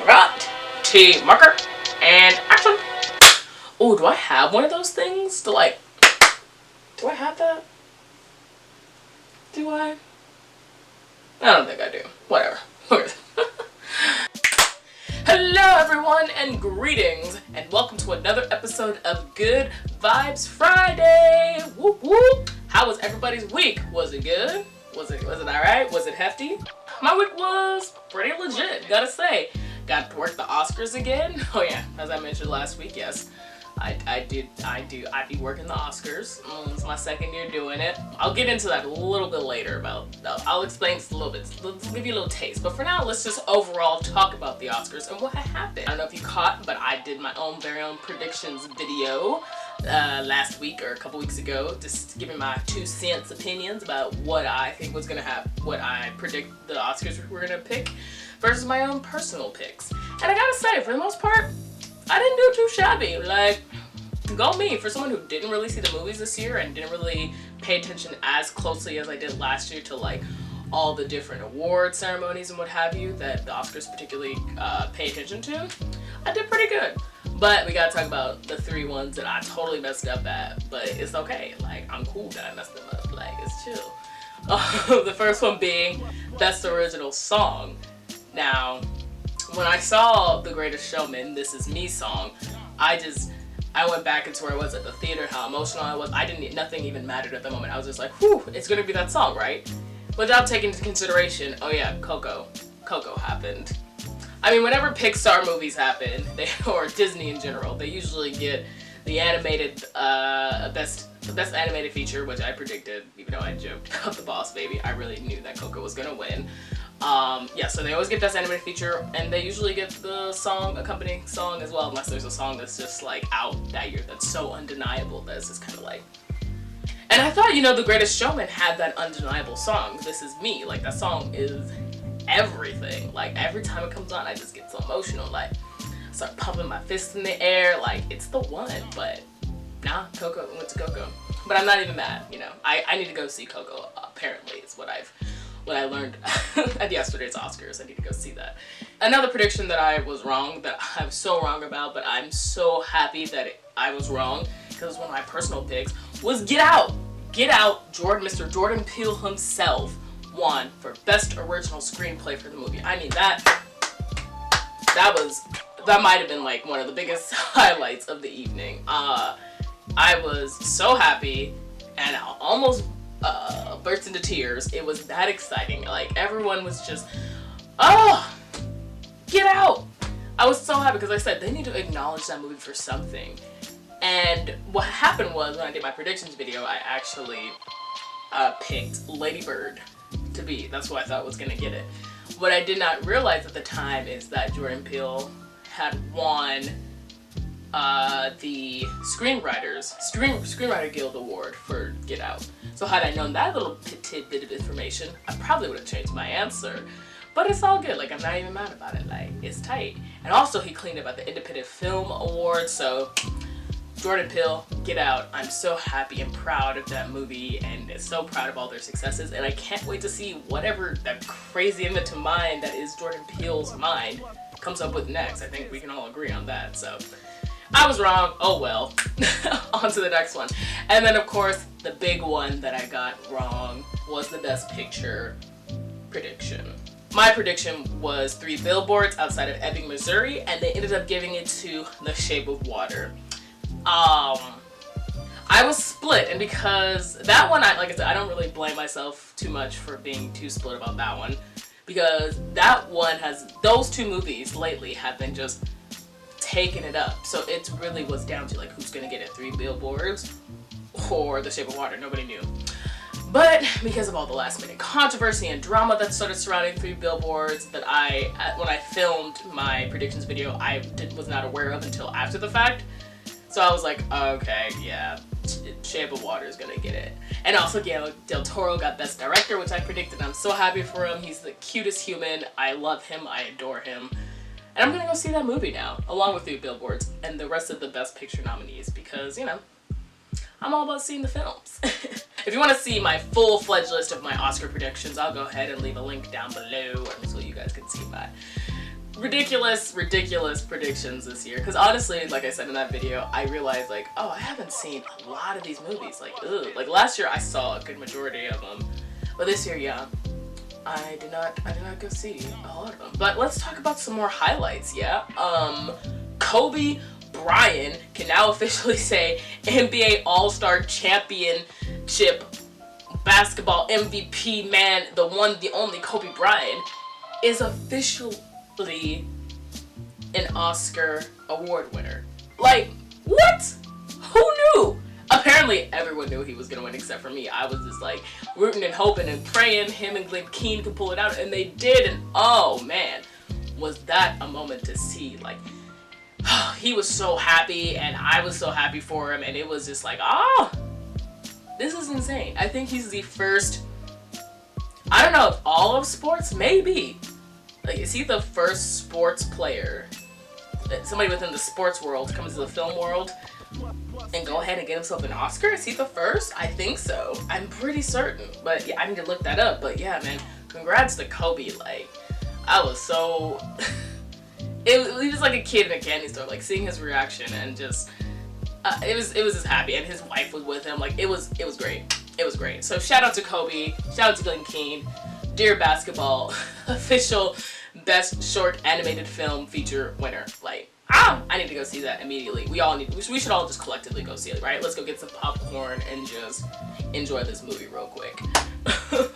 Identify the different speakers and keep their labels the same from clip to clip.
Speaker 1: Right. T marker and action. Oh, do I have one of those things to like? Do I have that? Do I? I don't think I do. Whatever. Hello everyone and greetings and welcome to another episode of Good Vibes Friday. Whoop whoop. How was everybody's week? Was it good? Was it alright? Was it hefty? My week was pretty legit, gotta say. Got to work the Oscars again. Oh yeah, as I mentioned last week, yes. I be working the Oscars. It's my second year doing it. I'll get into that a little bit later I'll explain this a little bit. Let's give you a little taste. But for now, let's just overall talk about the Oscars and what happened. I don't know if you caught, but I did my very own predictions video last week or a couple weeks ago, just giving my 2 cents opinions about what I think was gonna happen, what I predict the Oscars were gonna pick versus my own personal picks. And I gotta say, for the most part, I didn't do too shabby. Like, go me. For someone who didn't really see the movies this year and didn't really pay attention as closely as I did last year to like all the different award ceremonies and what have you that the Oscars particularly pay attention to, I did pretty good. But we gotta talk about the 3 ones that I totally messed up at. But it's okay. Like, I'm cool that I messed them up. Like, it's chill. The first one being Best Original Song. Now, when I saw The Greatest Showman, This Is Me song, I went back into where I was at the theater, how emotional I was. Nothing even mattered at the moment. I was just like, whew, it's gonna be that song, right? Without taking into consideration, oh yeah, Coco happened. I mean, whenever Pixar movies happen, or Disney in general, they usually get the animated, best animated feature, which I predicted, even though I joked about The Boss Baby. I really knew that Coco was gonna win. Yeah, so they always get Best Animated Feature, and they usually get the accompanying song as well, unless there's a song that's just like out that year that's so undeniable that it's just kind of like. And I thought, The Greatest Showman had that undeniable song, This Is Me. Like, that song is everything. Like, every time it comes on, I just get so emotional. Like, I start pumping my fists in the air. Like, it's the one. But nah, Coco went to Coco. But I'm not even mad. I need to go see Coco. Apparently, is what I learned at yesterday's Oscars. I need to go see that. Another prediction that I was wrong, that I'm so wrong about, but I'm so happy that I was wrong, because one of my personal picks was Get Out. Get Out, Mr. Jordan Peele himself won for Best Original Screenplay for the movie. I mean, that might have been like one of the biggest highlights of the evening. I was so happy, and I almost burst into tears. It was that exciting. Like, everyone was just, oh, Get Out. I was so happy because I said they need to acknowledge that movie for something. And what happened was, when I did my predictions video, I actually picked Lady Bird to be. That's what I thought was gonna get it. What I did not realize at the time is that Jordan Peele had won the Screenwriter Guild Award for Get Out. So had I known that little tidbit of information, I probably would have changed my answer. But it's all good. Like, I'm not even mad about it. Like, it's tight. And also, he cleaned up at the Independent Film Award. So, Jordan Peele, Get Out. I'm so happy and proud of that movie, and so proud of all their successes. And I can't wait to see whatever that crazy inventive mind that is Jordan Peele's mind comes up with next. I think we can all agree on that. So, I was wrong. Oh well. On to the next one. And then, of course, the big one that I got wrong was the Best Picture prediction. My prediction was 3 Billboards Outside of Ebbing, Missouri, and they ended up giving it to The Shape of Water. I was split, and because that one, like I said, I don't really blame myself too much for being too split about that one, because that one those 2 movies lately have been just taking it up. So it really was down to like who's gonna get it, 3 Billboards or The Shape of Water. Nobody knew. But because of all the last minute controversy and drama that started surrounding 3 Billboards that when I filmed my predictions video, I was not aware of until after the fact. So I was like, okay, yeah, Shape of Water is gonna get it. And also Guillermo del Toro got Best Director, which I predicted. I'm so happy for him. He's the cutest human. I love him. I adore him. And I'm gonna go see that movie now, along with 3 Billboards and the rest of the Best Picture nominees, because, I'm all about seeing the films. If you want to see my full-fledged list of my Oscar predictions, I'll go ahead and leave a link down below so you guys can see my ridiculous predictions this year. Because honestly, like I said in that video, I realized like, oh, I haven't seen a lot of these movies. Like, ugh. Like last year I saw a good majority of them, but this year, yeah, I did not go see a lot of them. But let's talk about some more highlights, yeah? Kobe Bryant can now officially say NBA All-Star Championship basketball MVP man, the one, the only Kobe Bryant, is officially an Oscar award winner. Like, what? Who knew? Apparently everyone knew he was gonna win except for me. I was just like rooting and hoping and praying him and Glenn Keane could pull it out, and they did, and oh man, was that a moment to see. Like, he was so happy and I was so happy for him, and it was just like, oh, this is insane. I think he's the first, I don't know if all of sports, maybe. Like, is he the first sports player, somebody within the sports world, comes to the film world and go ahead and get himself an Oscar? Is he the first? I think so. I'm pretty certain. But yeah, I need to look that up. But yeah, man, congrats to Kobe. Like, I was so... he was like a kid in a candy store, like seeing his reaction and just... it was just happy, and his wife was with him. Like, it was great. It was great. So shout out to Kobe. Shout out to Glenn Keane. Dear Basketball, official best short animated film feature winner. Like, I need to go see that immediately. We should all just collectively go see it, right? Let's go get some popcorn and just enjoy this movie real quick.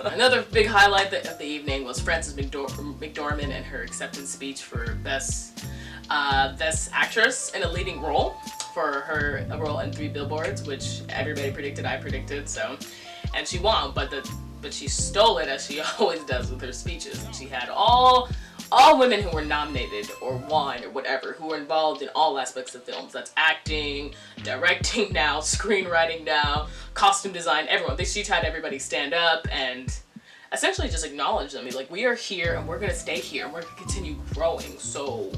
Speaker 1: Another big highlight of the evening was Frances McDormand and her acceptance speech for best actress in a leading role for her role in 3 Billboards, which everybody predicted, I predicted, so, and she won, but she stole it, as she always does with her speeches. And she had all women who were nominated or won or whatever, who were involved in all aspects of films. That's acting, directing now, screenwriting now, costume design, everyone. She had everybody stand up and essentially just acknowledge them. Like, we are here and we're gonna stay here and we're gonna continue growing, so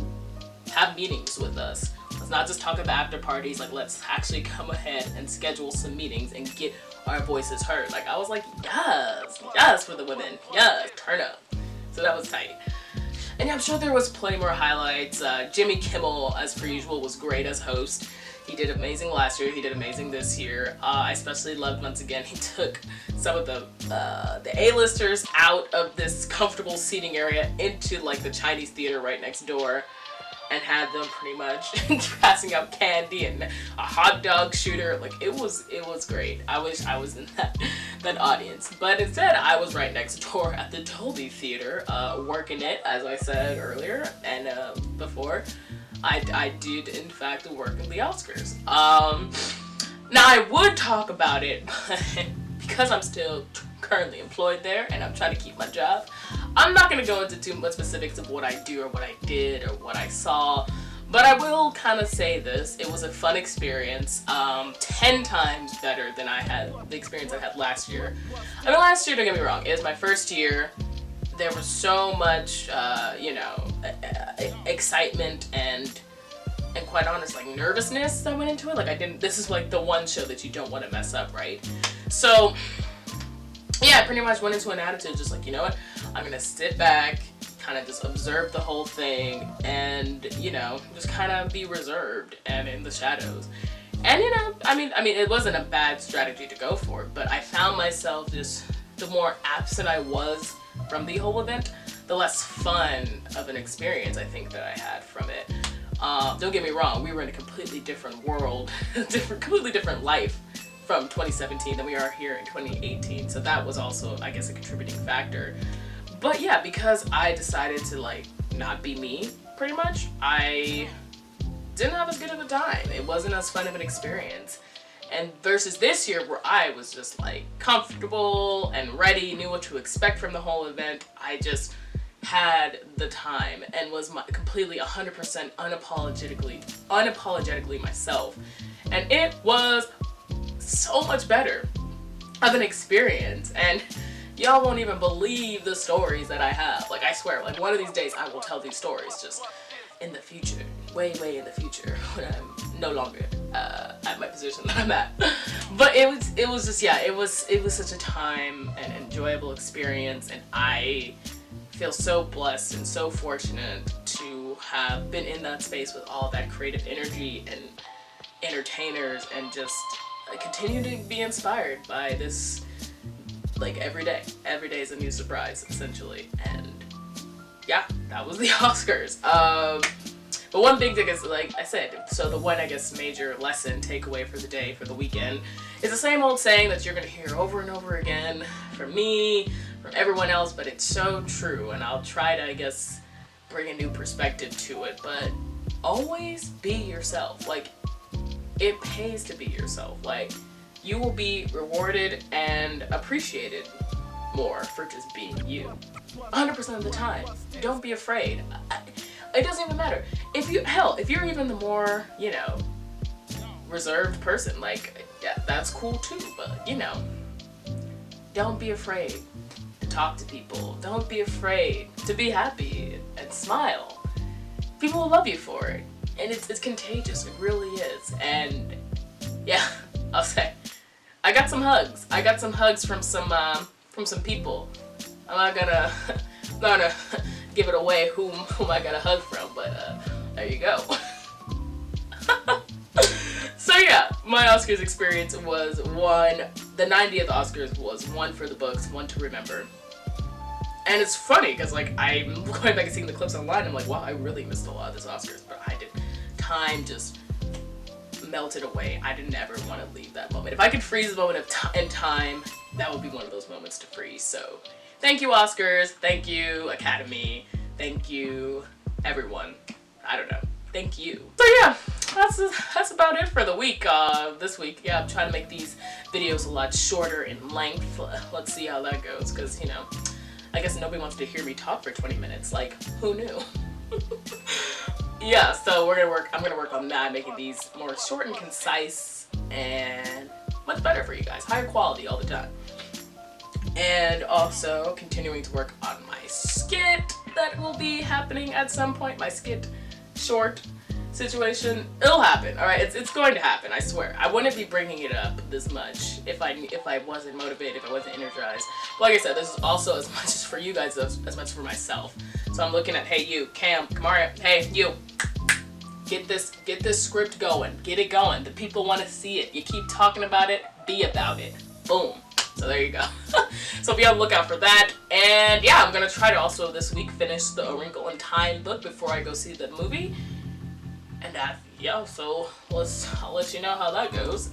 Speaker 1: have meetings with us. Let's not just talk about after parties, like let's actually come ahead and schedule some meetings and get our voices heard. Like, I was like, yes for the women, yes, turn up. So that was tight. And yeah, I'm sure there was plenty more highlights. Jimmy Kimmel, as per usual, was great as host. He did amazing last year, he did amazing this year. I especially loved, once again, he took some of the A-listers out of this comfortable seating area into like the Chinese theater right next door, and had them pretty much passing out candy and a hot dog shooter. Like, it was great. I wish I was in that audience, but instead I was right next door at the Dolby Theater, working it, as I said earlier and before. I did in fact work in the Oscars. Now I would talk about it, but because I'm still currently employed there and I'm trying to keep my job, I'm not going to go into too much specifics of what I do or what I did or what I saw, but I will kind of say this. It was a fun experience, 10 times better than the experience I had last year. I mean, last year, don't get me wrong, it was my first year. There was so much, excitement and quite honest, like, nervousness that went into it. Like, this is like the one show that you don't want to mess up, right? So yeah, I pretty much went into an attitude just like, you know what, I'm gonna sit back, kind of just observe the whole thing, and just kind of be reserved and in the shadows. And I mean it wasn't a bad strategy to go for, but I found myself just, the more absent I was from the whole event, the less fun of an experience I think that I had from it. Don't get me wrong, we were in a completely different world, completely different life from 2017 than we are here in 2018, so that was also, I guess, a contributing factor. But yeah, because I decided to like not be me, pretty much, I didn't have as good of a time. It wasn't as fun of an experience. And versus this year, where I was just like comfortable and ready, knew what to expect from the whole event, I just had the time and was completely 100% unapologetically myself, and it was so much better of an experience. And y'all won't even believe the stories that I have. Like, I swear, like, one of these days I will tell these stories just in the future, way in the future, when I'm no longer at my position that I'm at. But it was just, yeah, it was such a time and enjoyable experience, and I feel so blessed and so fortunate to have been in that space with all that creative energy and entertainers, and just continue to be inspired by this, like, every day is a new surprise, essentially. And yeah, that was the Oscars. But one big thing is, like I said, so the one, I guess, major lesson takeaway for the day, for the weekend, is the same old saying that you're going to hear over and over again from me, from everyone else, but it's so true, and I'll try to, I guess, bring a new perspective to it. But always be yourself. Like, it pays to be yourself. Like, you will be rewarded and appreciated more for just being you. 100% of the time. Don't be afraid. It doesn't even matter. If you're even the more, you know, reserved person, like, yeah, that's cool too, but, you know, don't be afraid to talk to people. Don't be afraid to be happy and smile. People will love you for it. And it's contagious. It really is. And yeah, I'll say, I got some hugs. I got some hugs from some people. I'm not gonna give it away whom I got a hug from, but there you go. So yeah, my Oscars experience was one. The 90th Oscars was one for the books, one to remember. And it's funny because, like, I'm going back and seeing the clips online. I'm like, wow, I really missed a lot of this Oscars, but I did. Time just melted away. I didn't ever want to leave that moment. If I could freeze a moment in time, that would be one of those moments to freeze. So thank you, Oscars. Thank you, Academy. Thank you, everyone. I don't know. Thank you. So yeah, that's about it for the week. This week, yeah, I'm trying to make these videos a lot shorter in length. Let's see how that goes, because, you know, I guess nobody wants to hear me talk for 20 minutes. Like, who knew? Yeah, so I'm gonna work on that, making these more short and concise and much better for you guys. Higher quality all the time. And also continuing to work on my skit that will be happening at some point. My skit short situation. It'll happen, alright? It's going to happen, I swear. I wouldn't be bringing it up this much if I wasn't motivated, if I wasn't energized. But like I said, this is also as much as for you guys as much for myself. So I'm looking at, hey you, Cam, Kamaria, hey you, get this script going, get it going. The people want to see it. You keep talking about it, be about it. Boom. So there you go. So be on the lookout for that. And yeah, I'm gonna try to also this week finish the A Wrinkle in Time book before I go see the movie. And yeah, so I'll let you know how that goes.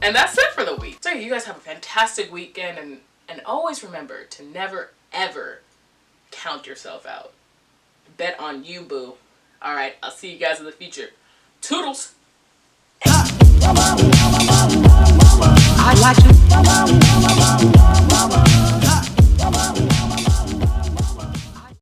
Speaker 1: And that's it for the week. So you guys have a fantastic weekend, and always remember to never ever count yourself out. Bet on you, boo. Alright, I'll see you guys in the future. Toodles!
Speaker 2: I like to